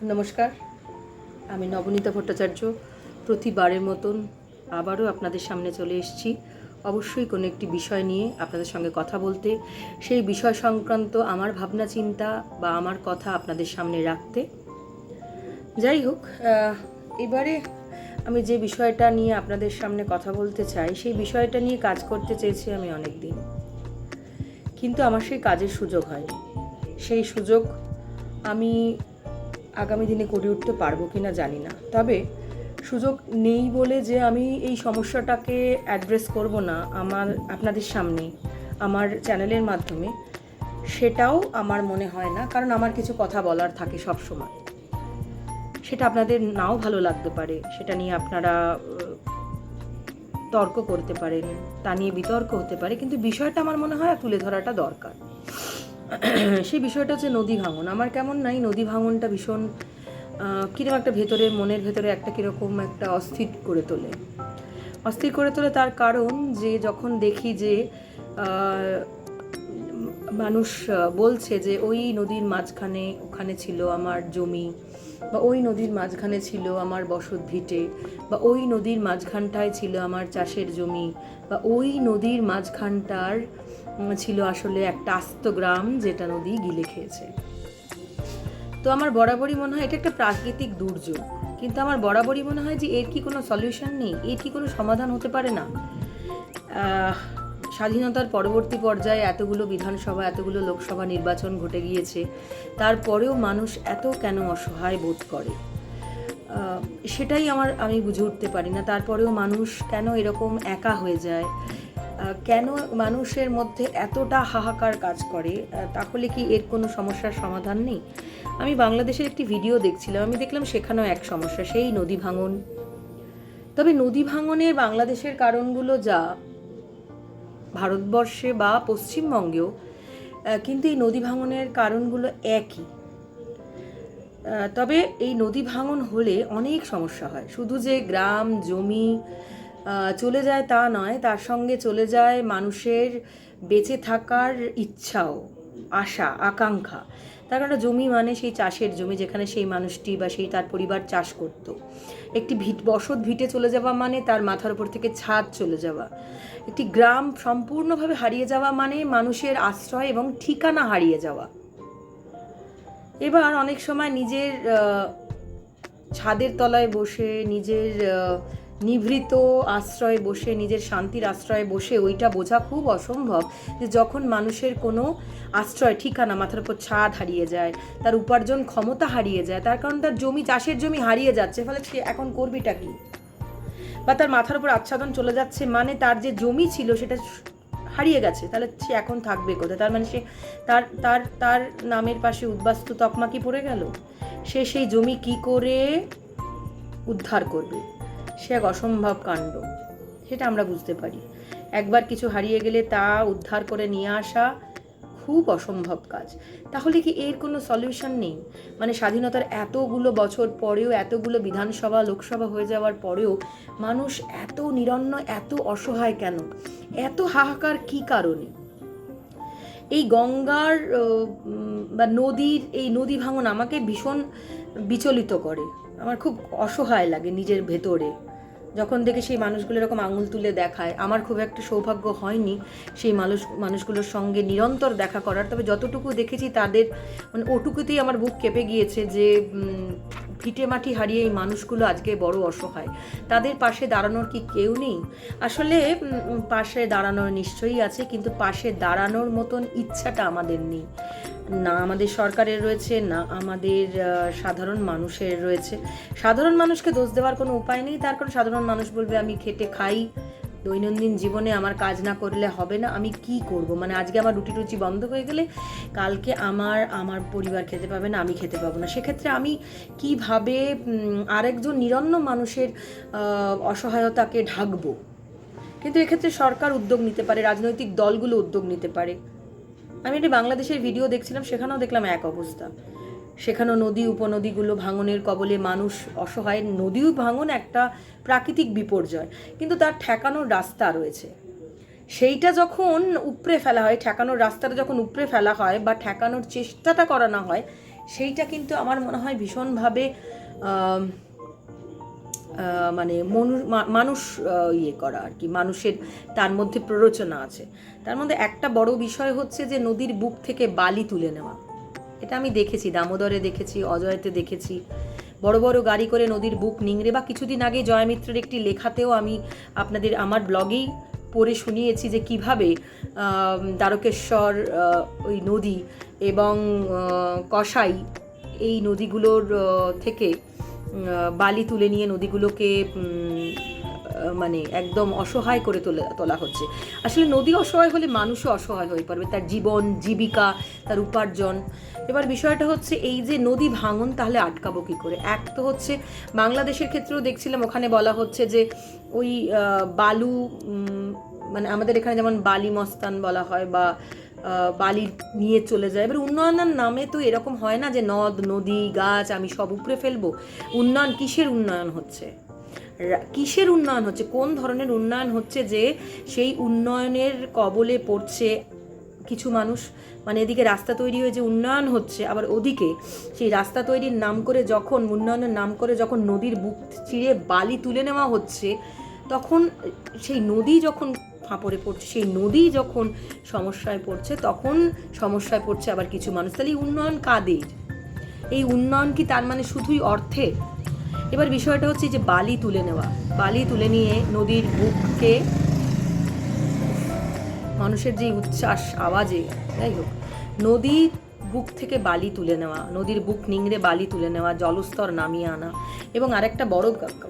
নমস্কার, আমি নবনীতা ভট্টাচার্য। প্রতিবারের মতন আবারও আপনাদের সামনে চলে এসেছি, অবশ্যই কোনো একটি বিষয় নিয়ে আপনাদের সঙ্গে কথা বলতে, সেই বিষয় সংক্রান্ত আমার ভাবনা চিন্তা বা আমার কথা আপনাদের সামনে রাখতে। যাই হোক, এবারে আমি যে বিষয়টা নিয়ে আপনাদের সামনে কথা বলতে চাই, সেই বিষয়টা নিয়ে কাজ করতে চেয়েছি আমি অনেক দিন, কিন্তু আমার সেই কাজের সুযোগ হয়নি। সেই সুযোগ আমি আগামী দিনে করে উঠতে পারবো কি না জানি না, তবে সুযোগ নেই বলে যে আমি এই সমস্যাটাকে অ্যাড্রেস করব না আপনাদের সামনে আমার চ্যানেলের মাধ্যমে, সেটাও আমার মনে হয় না। কারণ আমার কিছু কথা বলার থাকে সব সময়, সেটা আপনাদের নাও ভালো লাগতে পারে, সেটা নিয়ে আপনারা তর্ক করতে পারেন, তা নিয়ে বিতর্ক হতে পারে, কিন্তু বিষয়টা আমার মনে হয় তুলে ধরাটা দরকার। সেই বিষয়টা হচ্ছে নদী ভাঙন। আমার কেমন নাই নদী ভাঙনটা ভীষণ কীরকম একটা মনের ভেতরে একটা কীরকম একটা অস্থির করে তোলে। তার কারণ যে যখন দেখি যে মানুষ বলছে যে ওই নদীর মাঝখানে ওখানে ছিল আমার জমি, বা ওই নদীর মাঝখানে ছিল আমার বসত ভিটে, বা ওই নদীর মাঝখানটায় ছিল আমার চাষের জমি, বা ওই নদীর মাঝখানটার ছিল আসলে একটা আস্ত গ্রাম যেটা নদী গিলে খেয়েছে। তো আমার বরাবরই মনে হয় এটা একটা প্রাকৃতিক দুর্যোগ, কিন্তু আমার বরাবরই মনে হয় যে এর কি কোনো সলিউশন নেই, এর কি কোনো সমাধান হতে পারে না? স্বাধীনতার পরবর্তী পর্যায়ে এতগুলো বিধানসভা, এতগুলো লোকসভা নির্বাচন ঘটে গিয়েছে, তারপরেও মানুষ এত কেন অসহায় বোধ করে, সেটাই আমি বুঝে উঠতে পারি না। তারপরেও মানুষ কেন এরকম একা হয়ে যায়, কেন মানুষের মধ্যে এতটা হাহাকার কাজ করে? তাহলে কি এর কোনো সমস্যার সমাধান নেই? আমি বাংলাদেশের একটি ভিডিও দেখছিলাম, আমি দেখলাম সেখানেও এক সমস্যা, সেই নদী ভাঙন। তবে নদী ভাঙনের বাংলাদেশের কারণগুলো যা, ভারতবর্ষে বা পশ্চিমবঙ্গেও কিন্তু এই নদী ভাঙনের কারণগুলো একই। তবে এই নদী ভাঙন হলে অনেক সমস্যা হয়। শুধু যে গ্রাম জমি চলে যায় তা নয়, তার সঙ্গে চলে যায় মানুষের বেঁচে থাকার ইচ্ছাও, আশা আকাঙ্ক্ষা। তার কারণ জমি মানে সেই চাষের জমি, যেখানে সেই মানুষটি বা সেই তার পরিবার চাষ করত। একটি বসত ভিটে চলে যাওয়া মানে তার মাথার উপর থেকে ছাদ চলে যাওয়া। একটি গ্রাম সম্পূর্ণভাবে হারিয়ে যাওয়া মানে মানুষের আশ্রয় এবং ঠিকানা হারিয়ে যাওয়া। এবার অনেক সময় নিজের ছাদের তলায় বসে, নিজের নিভৃত আশ্রয়ে বসে, নিজের শান্তির আশ্রয়ে বসে ওইটা বোঝা খুব অসম্ভব যে যখন মানুষের কোনো আশ্রয় ঠিকানা, মাথার উপর ছাদ হারিয়ে যায়, তার উপার্জন ক্ষমতা হারিয়ে যায়, তার কারণ তার জমি, চাষের জমি হারিয়ে যাচ্ছে, ফলে সে এখন করবিটা কি? বা তার মাথার উপর আচ্ছাদন চলে যাচ্ছে মানে তার যে জমি ছিল সেটা হারিয়ে গেছে, তাহলে সে এখন থাকবে কোথায়? তার মানে সে তার তার তার নামের পাশে উদ্বাস্তু তকমা কি পড়ে গেল? সে সেই জমি কি করে উদ্ধার করবে? সে এক অসম্ভব কাণ্ড, সেটা আমরা বুঝতে পারি। একবার কিছু হারিয়ে গেলে তা উদ্ধার করে নিয়ে আসা খুব অসম্ভব কাজ। তাহলে কি এর কোনো সলিউশন নেই? মানে স্বাধীনতার এতগুলো বছর পরেও, এতগুলো বিধানসভা লোকসভা হয়ে যাওয়ার পরেও মানুষ এত নিরন্ন, এত অসহায় কেন? এত হাহাকার কি কারণে? এই গঙ্গার বা নদীর এই নদী ভাঙন আমাকে ভীষণ বিচলিত করে। আমার খুব অসহায় লাগে নিজের ভেতরে যখন দেখে সেই মানুষগুলো এরকম আঙুল তুলে দেখায়। আমার খুব একটা সৌভাগ্য হয়নি সেই মানুষগুলোর সঙ্গে নিরন্তর দেখা করার, তবে যতটুকু দেখেছি তাদের মানে ওটুকুতেই আমার বুক কেঁপে গিয়েছে যে ভিটে মাটি হারিয়ে এই মানুষগুলো আজকে বড় অসহায়। তাদের পাশে দাঁড়ানোর কি কেউ নেই? আসলে পাশে দাঁড়ানোর নিশ্চয়ই আছে, কিন্তু পাশে দাঁড়ানোর মতন ইচ্ছাটা আমাদের নেই। না আমাদের সরকারের রয়েছে, না আমাদের সাধারণ মানুষের রয়েছে। সাধারণ মানুষকে দোষ দেওয়ার কোনো উপায় নেই, তার কারণ সাধারণ মানুষ বলবে আমি খেটে খাই, দৈনন্দিন জীবনে আমার কাজ না করলে হবে না, আমি কি করব? মানে আজকে আমার রুটি টুচি বন্ধ হয়ে গেলে কালকে আমার পরিবার খেতে পাবে না, আমি খেতে পাবো না। সেক্ষেত্রে আমি কিভাবে আরেকজন নিরন্ন মানুষের অসহায়তাকে ঢাকবো? কিন্তু এক্ষেত্রে সরকার উদ্যোগ নিতে পারে, রাজনৈতিক দলগুলো উদ্যোগ নিতে পারে। আমি একটি বাংলাদেশের ভিডিও দেখছিলাম, সেখানেও দেখলাম এক অবস্থা। সেখানেও নদী উপনদীগুলো ভাঙনের কবলে, মানুষ অসহায়। নদীও ভাঙন একটা প্রাকৃতিক বিপর্যয়, কিন্তু তার ঠেকানোর রাস্তা রয়েছে। সেইটা যখন উপড়ে ফেলা হয়, ঠেকানোর রাস্তাটা যখন উপড়ে ফেলা হয় বা ঠেকানোর চেষ্টাটা করা না হয়, সেইটা কিন্তু আমার মনে হয় ভীষণভাবে মানে মানুষ ইয়ে করা আর কি, মানুষের তার মধ্যে প্ররোচনা আছে। তার মধ্যে একটা বড় বিষয় হচ্ছে যে নদীর বুক থেকে বালি তুলে নেওয়া। এটা আমি দেখেছি, দামোদরে দেখেছি, অজয়তে দেখেছি, বড় বড় গাড়ি করে নদীর বুক নিংড়ে, বা কিছুদিন আগে জয়মিত্রের একটি লেখাতেও আমি আমার ব্লগেই পড়ে শুনিয়েছি যে কিভাবে দ্বারকেশ্বর ওই নদী এবং কসাই এই নদীগুলোর থেকে বালি তুলে নিয়ে নদীগুলোকে মানে একদম অসহায় করে তোলা হচ্ছে। আসলে নদী অসহায় হলে মানুষও অসহায় হয়ে পড়বে, তার জীবন জীবিকা, তার উপার্জন। এবার বিষয়টা হচ্ছে এই যে নদী ভাঙন তাহলে আটকাবো কী করে? এক তো হচ্ছে বাংলাদেশের ক্ষেত্রেও দেখছিলাম, ওখানে বলা হচ্ছে যে ওই বালু, মানে আমাদের এখানে যেমন বালি মস্তান বলা হয়, বা বালি নিয়ে চলে যায়। এবার উন্নয়নের নামে তো এরকম হয় না যে নদ নদী গাছ আমি সব উপড়ে ফেলবো। উন্নয়ন কিসের উন্নয়ন হচ্ছে? কিসের উন্নয়ন হচ্ছে? কোন ধরনের উন্নয়ন হচ্ছে যে সেই উন্নয়নের কবলে পড়ছে কিছু মানুষ? মানে এদিকে রাস্তা তৈরি হয়ে যে উন্নয়ন হচ্ছে, আবার ওদিকে সেই রাস্তা তৈরির নাম করে যখন, উন্নয়নের নাম করে যখন নদীর বুক চিরে বালি তুলে নেওয়া হচ্ছে, তখন সেই নদী যখন ফাঁপড়ে পড়ছে, সেই নদী যখন সমস্যায় পড়ছে, তখন সমস্যায় পড়ছে আবার কিছু মানুষ। তাহলে এই উন্নয়ন কাদের? এই উন্নয়ন কি তার মানে শুধুই অর্থের? এবার বিষয়টা হচ্ছে যে বালি তুলে নেওয়া, বালি তুলে নিয়ে নদীর বুককে, মানুষের যে উচ্ছ্বাস আওয়াজে, যাই হোক, নদীর বুক থেকে বালি তুলে নেওয়া, নদীর বুক নিংড়ে বালি তুলে নেওয়া, জলস্তর নামিয়ে আনা। এবং আরেকটা বড়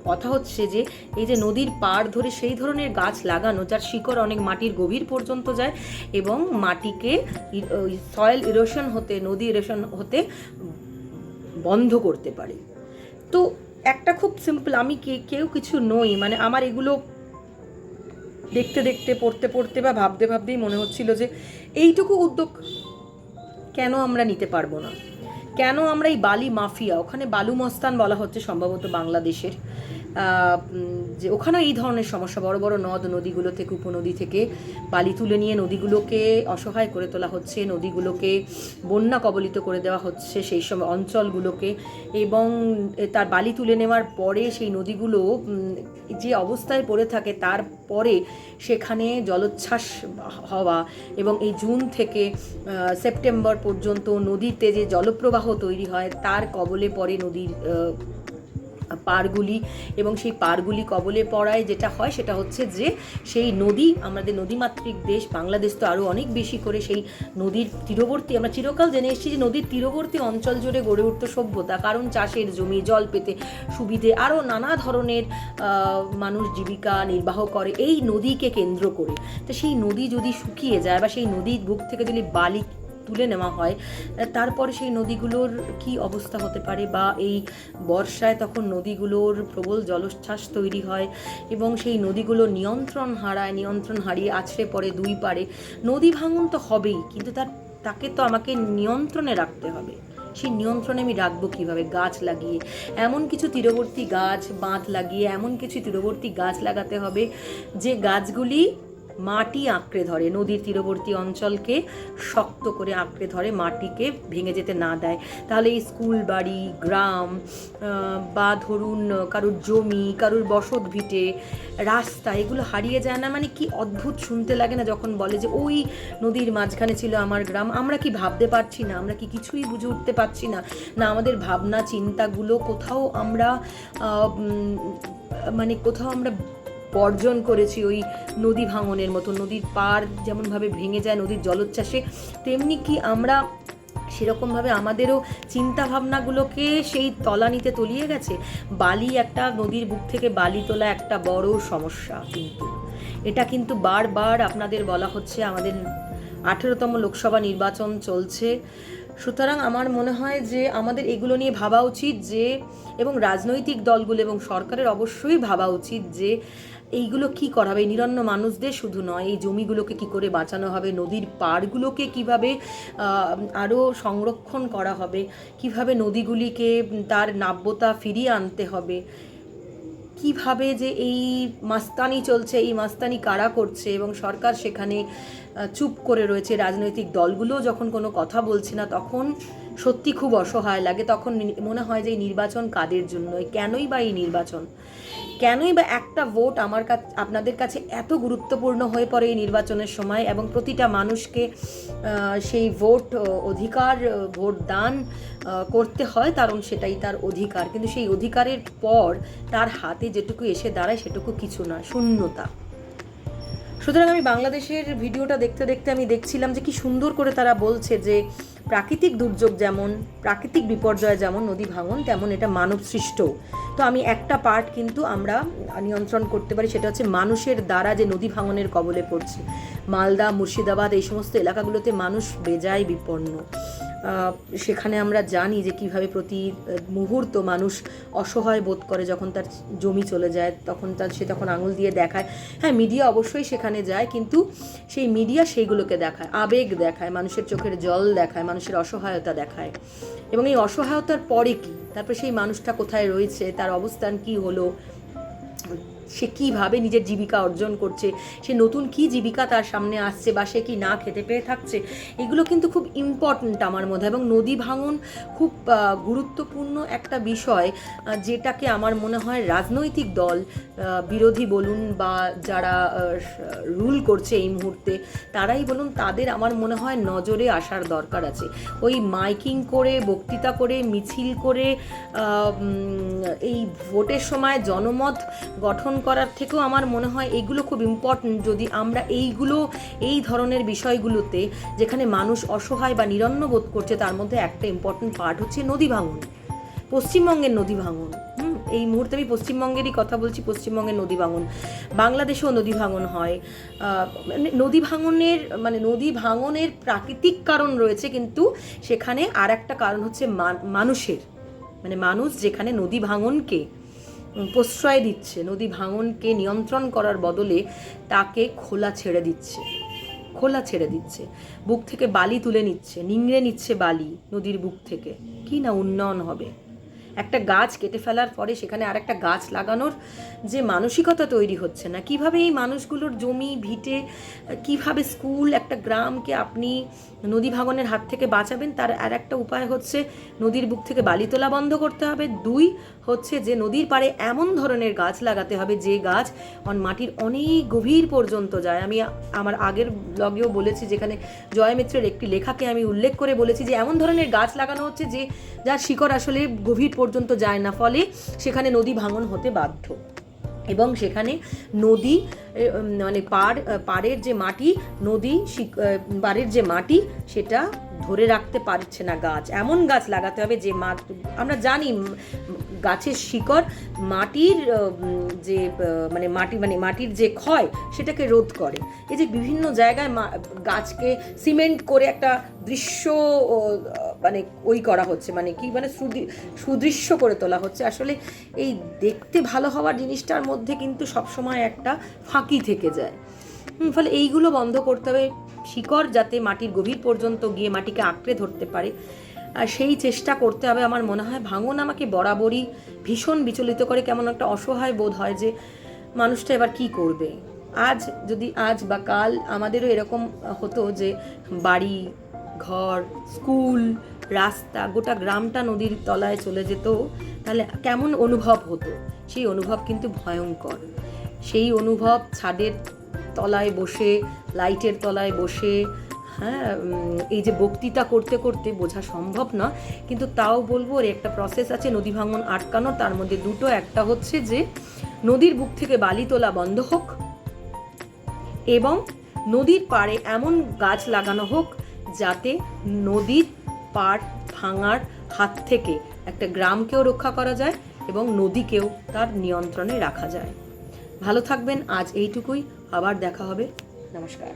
কথা হচ্ছে যে এই যে নদীর পাড় ধরে সেই ধরনের গাছ লাগানো যার শিকড় অনেক মাটির গভীর পর্যন্ত যায় এবং মাটিকে সয়েল ইরোশন হতে, নদী ইরোশন হতে বন্ধ করতে পারে। তো একটা খুব সিম্পল, আমি কেউ কিছু নই, মানে আমার এগুলো দেখতে দেখতে, পড়তে পড়তে বা ভাবতে ভাবতেই মনে হচ্ছিল যে এইটুকু উদ্যোগ কেন আমরা নিতে পারবো না? কেন আমরা এই বালি মাফিয়া, ওখানে বালু মস্তান বলা হচ্ছে সম্ভবত বাংলাদেশের, যে ওখানে এই ধরনের সমস্যা, বড় বড় নদ নদীগুলো থেকে, উপনদী থেকে বালি তুলে নিয়ে নদীগুলোকে অসহায় করে তোলা হচ্ছে, নদীগুলোকে বন্যা কবলিত করে দেওয়া হচ্ছে সেই সময় অঞ্চলগুলোকে। এবং তার বালি তুলে নেওয়ার পরে সেই নদীগুলো যে অবস্থায় পড়ে থাকে, তারপরে সেখানে জলোচ্ছ্বাস হওয়া, এবং এই জুন থেকে সেপ্টেম্বর পর্যন্ত নদীতে যে জলপ্রবাহ তৈরি হয় তার কবলে পড়ে নদীর পাড়গুলি, এবং সেই পাড়গুলি কবলে পড়ায় যেটা হয় সেটা হচ্ছে যে সেই নদী, আমাদের নদীমাতৃক দেশ বাংলাদেশ তো আরও অনেক বেশি করে সেই নদীর তীরবর্তী, আমরা চিরকাল জেনে এসেছি যে নদীর তীরবর্তী অঞ্চল জুড়ে গড়ে উঠত সভ্যতা, কারণ চাষের জমি, জল পেতে সুবিধে, আরও নানা ধরনের মানুষ জীবিকা নির্বাহ করে এই নদীকে কেন্দ্র করে। তো সেই নদী যদি শুকিয়ে যায় বা সেই নদীর বুক থেকে যদি বালি তুলে নেওয়া হয়, তারপরে সেই নদীগুলোর কি অবস্থা হতে পারে? বা এই বর্ষায় তখন নদীগুলোর প্রবল জলোচ্ছ্বাস তৈরি হয় এবং সেই নদীগুলো নিয়ন্ত্রণ হারিয়ে আছড়ে পড়ে দুই পারে। নদী ভাঙন তো হবেই, কিন্তু তাকে তো আমাকে নিয়ন্ত্রণে রাখতে হবে। সেই নিয়ন্ত্রণে আমি রাখবো কীভাবে? গাছ লাগিয়ে, এমন কিছু তীরবর্তী গাছ, বাঁধ লাগিয়ে এমন কিছু তীরবর্তী গাছ লাগাতে হবে যে গাছগুলি মাটি আঁকড়ে ধরে, নদীর তীরবর্তী অঞ্চলকে শক্ত করে আঁকড়ে ধরে, মাটিকে ভেঙে যেতে না দেয়। তাহলে এই স্কুল বাড়ি, গ্রাম, বা ধরুন কারুর জমি, কারুর বসত ভিটে, রাস্তা, এগুলো হারিয়ে যায় না। মানে কি অদ্ভুত শুনতে লাগে না যখন বলে যে ওই নদীর মাঝখানে ছিল আমার গ্রাম? আমরা কি ভাবতে পারছি না? আমরা কি কিছুই বুঝে উঠতে পারছি না? না আমাদের ভাবনা চিন্তাগুলো কোথাও আমরা বর্জন করেছি ওই নদী ভাঙনের মতো? নদীর পাড় যেমনভাবে ভেঙে যায় নদীর জলোচ্ছ্বাসে, তেমনি কি আমরা সেরকমভাবে আমাদেরও চিন্তাভাবনাগুলোকে সেই তলানিতে তলিয়ে গেছে? বালি, একটা নদীর বুক থেকে বালি তোলা একটা বড় সমস্যা, কিন্তু এটা কিন্তু বারবার আপনাদের বলা হচ্ছে। আমাদের 18তম লোকসভা নির্বাচন চলছে, সুতরাং আমার মনে হয় যে আমাদের এগুলো নিয়ে ভাবা উচিত, যে এবং রাজনৈতিক দলগুলো এবং সরকারের অবশ্যই ভাবা উচিত যে এইগুলো কি করা হবে। এই নিরন্ন মানুষদের শুধু নয়, এই জমিগুলোকে কি করে বাঁচানো হবে, নদীর পাড়গুলোকে কিভাবে আরও সংরক্ষণ করা হবে, কিভাবে নদীগুলিকে তার নাব্যতা ফিরিয়ে আনতে হবে, কিভাবে যে এই মাস্তানি চলছে, এই মাস্তানি কারা করছে এবং সরকার সেখানে চুপ করে রয়েছে, রাজনৈতিক দলগুলো যখন কোনো কথা বলছে না, তখন সত্যি খুব অসহায় লাগে। তখন মনে হয় যে এই নির্বাচন কাদের জন্য, কেনই বা এই নির্বাচন, কেনই বা একটা ভোট আমার কাছে আপনাদের কাছে এত গুরুত্বপূর্ণ হয়ে পড়ে এই নির্বাচনের সময়, এবং প্রতিটা মানুষকে সেই ভোট অধিকার, ভোট দান করতে হয়, কারণ সেটাই তার অধিকার। কিন্তু সেই অধিকারের পর তার হাতে যেটুকু এসে দাঁড়ায় সেটুকু কিছু না, শূন্যতা। সুতরাং আমি বাংলাদেশের ভিডিওটা দেখতে দেখতে আমি দেখছিলাম যে কি সুন্দর করে তারা বলছে যে প্রাকৃতিক দুর্যোগ যেমন, প্রাকৃতিক বিপর্যয় যেমন নদী ভাঙন, তেমন এটা মানব সৃষ্ট। তো আমি একটা পার্ট কিন্তু আমরা নিয়ন্ত্রণ করতে পারি, সেটা হচ্ছে মানুষের দ্বারা যে নদী ভাঙনের কবলে পড়ছে। মালদা, মুর্শিদাবাদ এই সমস্ত এলাকাগুলোতে মানুষ বেজায় বিপন্ন। সেখানে আমরা জানি যে কিভাবে প্রতি মুহূর্ত মানুষ অসহায় বোধ করে যখন তার জমি চলে যায়, তখন সে তখন আঙুল দিয়ে দেখায়। হ্যাঁ, মিডিয়া অবশ্যই সেখানে যায়, কিন্তু সেই মিডিয়া সেইগুলোকে দেখায়, আবেগ দেখায়, মানুষের চোখের জল দেখায়, মানুষের অসহায়তা দেখায়। এবং এই অসহায়তার পরে কি, তারপরে সেই মানুষটা কোথায় রয়েছে, তার অবস্থান কি হলো, সে কীভাবে নিজের জীবিকা অর্জন করছে, সে নতুন কি জীবিকা তার সামনে আসছে, বা সে কি না খেতে পেয়ে থাকছে, এগুলো কিন্তু খুব ইম্পর্ট্যান্ট আমার মধ্যে। এবং নদী ভাঙন খুব গুরুত্বপূর্ণ একটা বিষয়, যেটাকে আমার মনে হয় রাজনৈতিক দল, বিরোধী বলুন বা যারা রুল করছে এই মুহূর্তে তারাই বলুন, তাদের আমার মনে হয় নজরে আসার দরকার আছে। ওই মাইকিং করে, বক্তৃতা করে, মিছিল করে এই ভোটের সময় জনমত গঠন করার থেকেও আমার মনে হয় এগুলো খুব ইম্পর্ট্যান্ট। যদি আমরা এই ধরনের বিষয়গুলোতে, যেখানে মানুষ অসহায় বা নিরন্ন বোধ করছে, তার মধ্যে একটা ইম্পর্ট্যান্ট পার্ট হচ্ছে নদী ভাঙন, পশ্চিমবঙ্গের নদী ভাঙন। এই মুহূর্তে আমি পশ্চিমবঙ্গেরই কথা বলছি, পশ্চিমবঙ্গের নদী ভাঙন। বাংলাদেশেও নদী ভাঙন হয়। নদী ভাঙনের প্রাকৃতিক কারণ রয়েছে, কিন্তু সেখানে আর একটা কারণ হচ্ছে মানুষের, মানুষ যেখানে নদী ভাঙনকে প্রশ্রয় দিচ্ছে, নদী ভাঙনকে নিয়ন্ত্রণ করার বদলে তাকে খোলা ছেড়ে দিচ্ছে, বুক থেকে বালি তুলে নিচ্ছে, নিংড়ে নিচ্ছে বালি নদীর বুক থেকে। কি না উন্নয়ন হবে? একটা গাছ কেটে ফেলার পরে সেখানে আর একটা গাছ লাগানোর যে মানসিকতা তৈরি হচ্ছে না, কিভাবে এই মানুষগুলোর জমি ভিটে, কিভাবে স্কুল, একটা গ্রামকে আপনি নদী ভাঙনের হাত থেকে বাঁচাবেন, তার আর একটা উপায় হচ্ছে নদীর বুক থেকে বালি তোলা বন্ধ করতে হবে। 2 হচ্ছে যে নদীর পাড়ে এমন ধরনের গাছ লাগাতে হবে যে গাছ মাটির অনেক গভীর পর্যন্ত যায়। আমি আমার আগের ব্লগেও বলেছি, যেখানে জয় মিত্রের একটি লেখাকে আমি উল্লেখ করে বলেছি যে এমন ধরনের গাছ লাগানো হচ্ছে যে যার শিকড় আসলে গভীর পর্যন্ত যায় না, ফলে সেখানে নদী ভাঙন হতে বাধ্য। এবং সেখানে নদী পাড়ের যে মাটি, পাড়ের যে মাটি, সেটা ধরে রাখতে পারছে না গাছ। এমন গাছ লাগাতে হবে যে আমরা জানি গাছের শিকড় মাটির যে মাটির যে ক্ষয় সেটাকে রোধ করে। এই যে বিভিন্ন জায়গায় গাছকে সিমেন্ট করে একটা দৃশ্য করা হচ্ছে, সুদৃশ্য করে তোলা হচ্ছে। আসলে এই দেখতে ভালো হওয়ার জিনিসটার মধ্যে কিন্তু সবসময় একটা ফাঁকি থেকে যায়। ফলে এইগুলো বন্ধ করতে হবে, শিকড় যাতে মাটির গভীর পর্যন্ত গিয়ে মাটিকে আঁকড়ে ধরতে পারে, আর সেই চেষ্টা করতে হবে। আমার মনে হয় ভাঙন আমাকে বরাবরই ভীষণ বিচলিত করে, কেমন একটা অসহায় বোধ হয় যে মানুষটা এবার কি করবে। আজ বা কাল আমাদেরও এরকম হতো যে বাড়ি, ঘর, স্কুল, রাস্তা, গোটা গ্রামটা নদীর তলায় চলে যেত, তাহলে কেমন অনুভব হতো? সেই অনুভব কিন্তু ভয়ঙ্কর। সেই অনুভব ছাদের তলায় বসে, লাইটের তলায় বসে, এই যে বক্তৃতা করতে করতে বোঝা সম্ভব না, কিন্তু তাও বলবো ওর একটা প্রসেস আছে নদী ভাঙন আটকানোর। তার মধ্যে 2, একটা হচ্ছে যে নদীর বুক থেকে বালি তোলা বন্ধ হোক, এবং নদীর পাড়ে এমন গাছ লাগানো হোক যাতে নদীর পাড় ভাঙার হাত থেকে একটা গ্রামকেও রক্ষা করা যায় এবং নদীকেও তার নিয়ন্ত্রণে রাখা যায়। ভালো থাকবেন, আজ এইটুকুই, আবার দেখা হবে, নমস্কার।